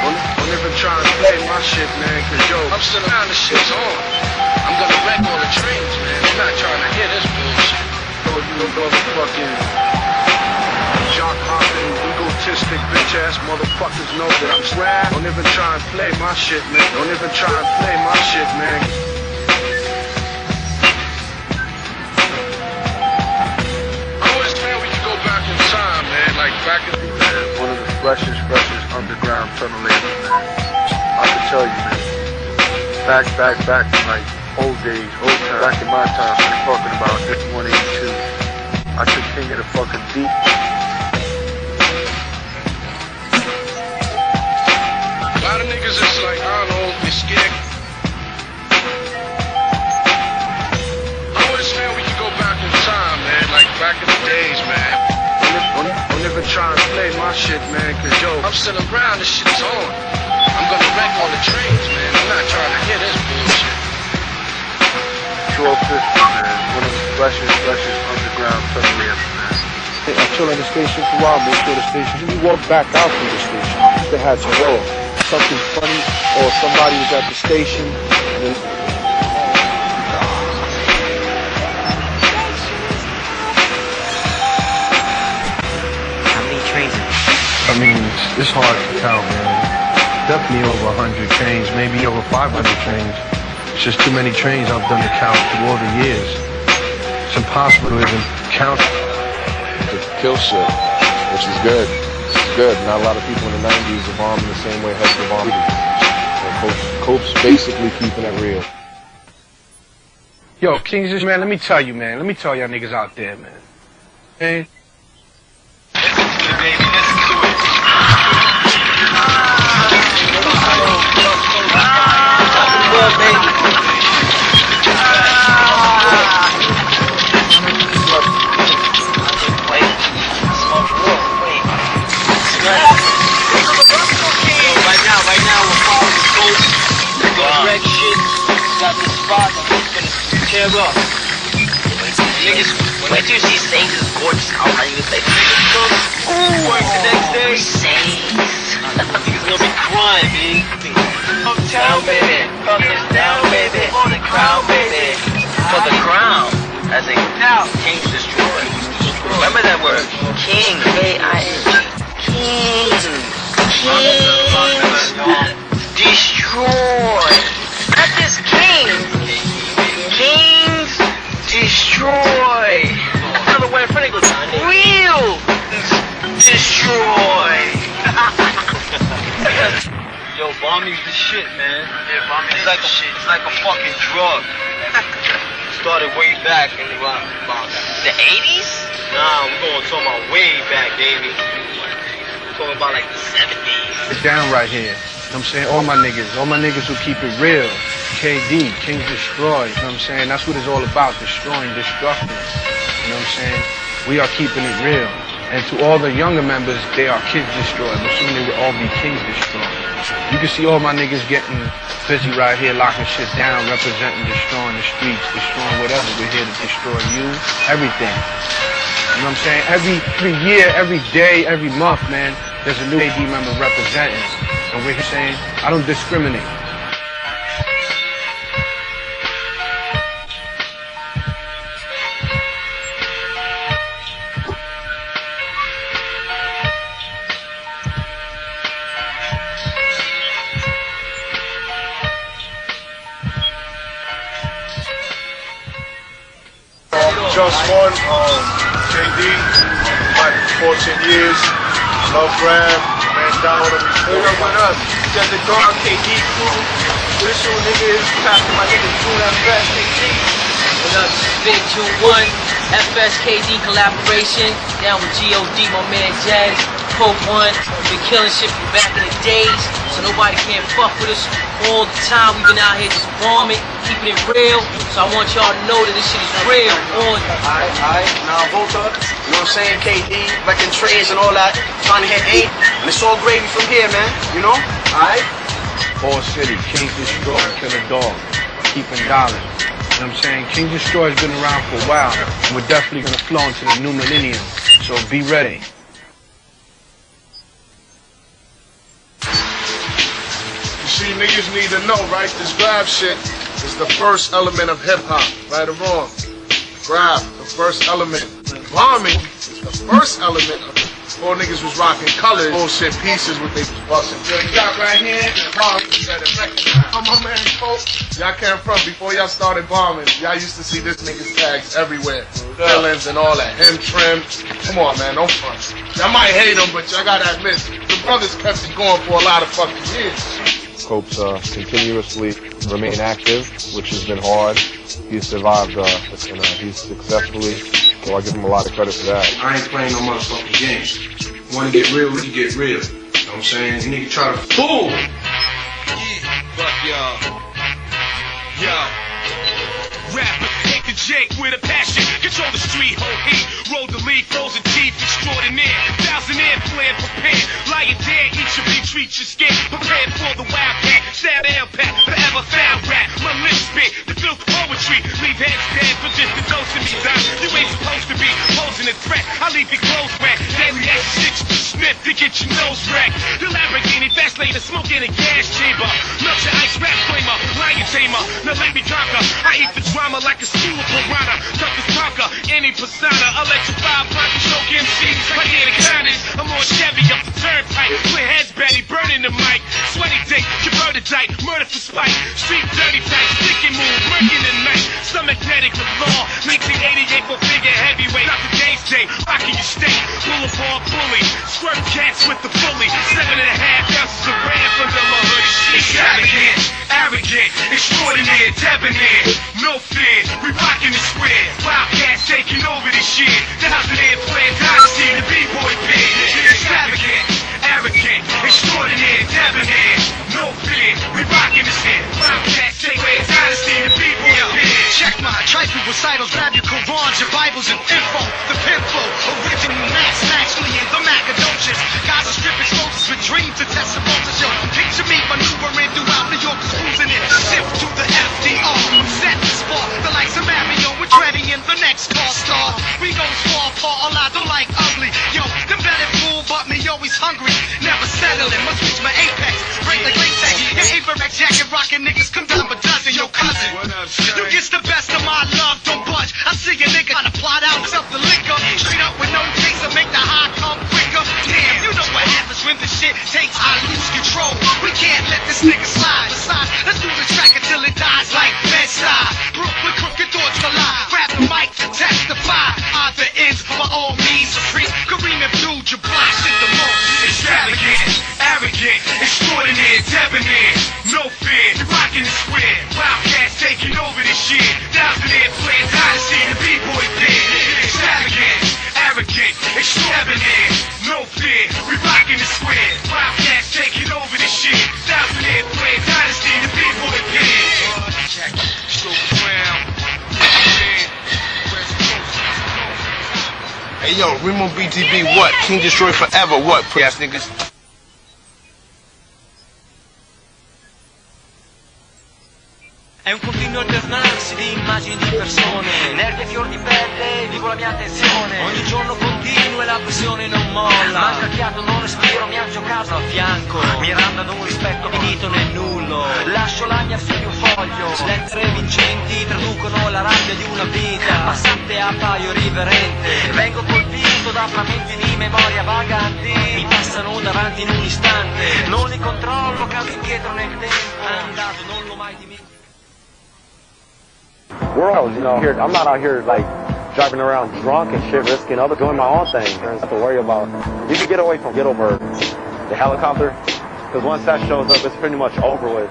Don't even try and play my shit, man, cause yo, I'm still around, the shit's on. I'm gonna wreck all the trains, man. I'm not trying to hear this bullshit. Oh, you motherfucking jock hopping, egotistic bitch ass motherfuckers know that I'm swag. Don't even try and play my shit, man. Don't even try and play my shit, man. Back in the man, one of the freshest underground tunnel labels, man. I can tell you, man. Back in like old days, old time. Back in my time, we're talking about 182. I took King of the fucking beat. A lot of niggas is like, I don't know, they're scared. I always feel we can go back in time, man. Like back in the days, man. Don't even try and play my shit, man, cause yo, I'm still around, this shit's on. I'm gonna wreck all the trains, man. I'm not trying to hear this bullshit. 1250, man. One of the freshest underground tunnel labels, man. I chill in the station for a while, make sure the station. We walk back out through the station. They had to go. Something funny, or somebody was at the station, and then I mean, it's hard to count, man. Definitely over 100 trains, maybe over 500 trains. It's just too many trains I've done to count through all the years. It's impossible to even count. To kill shit, which is good. It's good. Not a lot of people in the 90s are bombing the same way Hudson bombed. Cope's basically keeping it real. Yo, Kings, man, let me tell you, man. Let me tell y'all niggas out there, man. Okay? Niggas, when you see Saints is gorgeous, how are you gonna say ooh, work the next day? Saints. Niggas gonna be crying, man. Uptown, baby. Pumpkins down, baby. For the crown, baby. For the crown. As a King's Destroy. Remember that word. King. K-I-N-G. Kings. Destroy. Not just kings. Kings destroy. Another way for English. Real destroy. Yo, bombing's the shit, man. Yeah, bombing it's like a fucking drug. Started way back in the 80s? Nah, we're talking about way back, baby. We're talking about like the 70s. It's down right here. You know what I'm saying? All my niggas who keep it real. KD, Kings Destroy, you know what I'm saying? That's what it's all about, destroying, destructing. You know what I'm saying? We are keeping it real. And to all the younger members, they are Kids Destroy, but soon they will all be Kings Destroy. You can see all my niggas getting busy right here, locking shit down, representing, destroying the streets, destroying whatever. We're here to destroy you, everything. You know what I'm saying? Every year, every day, every month, man, there's a new AD member representing. And we're saying, I don't discriminate. Just one, KD, like 14 years, love Graham, man down on the What up? Just the dog KD crew. This show nigga is passing my nigga June FSKD. What up? Big 2-1 FSKD collaboration down with GOD, my man Jazz. Cope1, been killing shit from back in the days, so nobody can fuck with us all the time. We've been out here just bombing, keeping it real, so I want y'all to know that this shit is real. Alright, now both of us, you know what I'm saying, KD, wrecking trays and all that, trying to hit 8, and it's all gravy from here, man, you know? Alright? Ball City, King Destroy, Killer Dog, keeping dollars. You know what I'm saying? King Destroy has been around for a while, and we're definitely gonna flow into the new millennium, so be ready. You see, niggas need to know, right? This grab shit is the first element of hip-hop, right or wrong. Grab, the first element. Bombing is the first element of it. All niggas was rocking colors, bullshit pieces, what they was busting. So you got right here, bomb, you better recognize. I'm my man Cope. Y'all came from before y'all started bombing. Y'all used to see this nigga's tags everywhere. Villains and all that. Him trim. Come on, man, don't front. Y'all might hate him, but y'all gotta admit, the brothers kept it going for a lot of fucking years. Cope's continuously remain active, which has been hard. He's survived and he's successfully, so I give him a lot of credit for that. I ain't playing no motherfucking games. Want to get real, we can get real. You know what I'm saying? You nigga try to fool. Fuck y'all. Yo. Rapper, take the Jake with a passion. Control the street, whole heat. Roll the lead, frozen teeth, extraordinaire. Thousandaire, plan, prepared. Lying there, eat your beat, treat your skin. Prepared for the wild cat. Style down pat, forever found rap. My lips spit, the filth poetry. Leave heads dead for just a dose of me, son. You ain't supposed to be posing a threat. I leave your clothes wet. Daily action, sniff to get your nose wrecked. The Lamborghini fast lane, smoke in a gas chamber. Melt your ice rap flamer, lion tamer. Now let me conquer. I eat the drama like a stew of piranha. Tough as conquer any persona. Electrify, pocket choke MCs. Like anacondas, I'm on Chevy up the turnpike. Clear heads, Betty, burning the mic. Sweaty dick, converted tight, murder for spite. Street dirty tight, stick and move, murking the night. Some magnetic for law. 1988 for figure heavyweight. Dr. Day's Day, rocking your state. Boulevard bully, squirt cats with the bully. 7.5 ounces of ram from the hood. Extravagant, arrogant, extraordinary, debonair. No fear, we rocking the square. Wildcats taking over this shit. Thousandaire plan dynasty, the B-boy pit. Extravagant, arrogant, extraordinary, debonair. No fear, we rocking this shit. Wildcats take over dynasty, the B-boy pit. Check my trifle recitals, grab your Qurans, your Bibles, and info. The pimp flow, original max, naturally in the Macadocious. Guys are strip explosives with dreams and testimonials. Yo, picture me maneuvering throughout New York, cruising it. Shift to the FDR, set the spot. The likes of Mario, we're treading in the next car star. We go far apart, all I don't like ugly. Yo, them better fool, but me always hungry. Never settling, must reach my apex. Break like latex, your Averett jacket rocking niggas come down a dozen. Yo, cousin, you get the best of my love, don't budge. I see a nigga trying to plot out self the liquor. Straight up with no chaser, make the high come quicker. Damn, you know what happens when the shit takes, I lose control. We can't let this nigga slide. Besides, let's do the track until it dies like Bedside. Brooklyn crooked thoughts collide. Grab the mic to testify. Either ends by all means, a priest. Kareem Abdul-Jabbar, shit the most. Extravagant, arrogant, extraordinary, debonair. No fear, we rocking the square. Wildcats taking over this shit. Thousandaire plan dynasty, the B-boy pit. Extravagant, arrogant, extraordinary. No fear, we rocking the square. Wildcats taking over this shit. Thousandaire plan dynasty, the B-boy pit. Hey yo, Remo BTB what? King Destroy forever what? Ass niggas. È un continuo alternarsi di immagini di persone. Nervi e fior di pelle, vivo la mia attenzione. Ogni giorno continuo e la pressione non molla. Manca fiato, non respiro, mi ha giocato a fianco. Mirando ad un rispetto finito nel nullo. Lascio la mia su di un foglio. Lettere vincenti traducono la rabbia di una vita. Passante appaio riverente. Vengo colpito da frammenti di memoria vaganti. Mi passano davanti in un istante. Non li controllo, cado indietro nel tempo. Andato, non l'ho mai dimenticato. World, you know, here, I'm not out here like driving around drunk and shit, risking other, doing my own thing. There's nothing to worry about. You can get over the helicopter, because once that shows up, it's pretty much over with.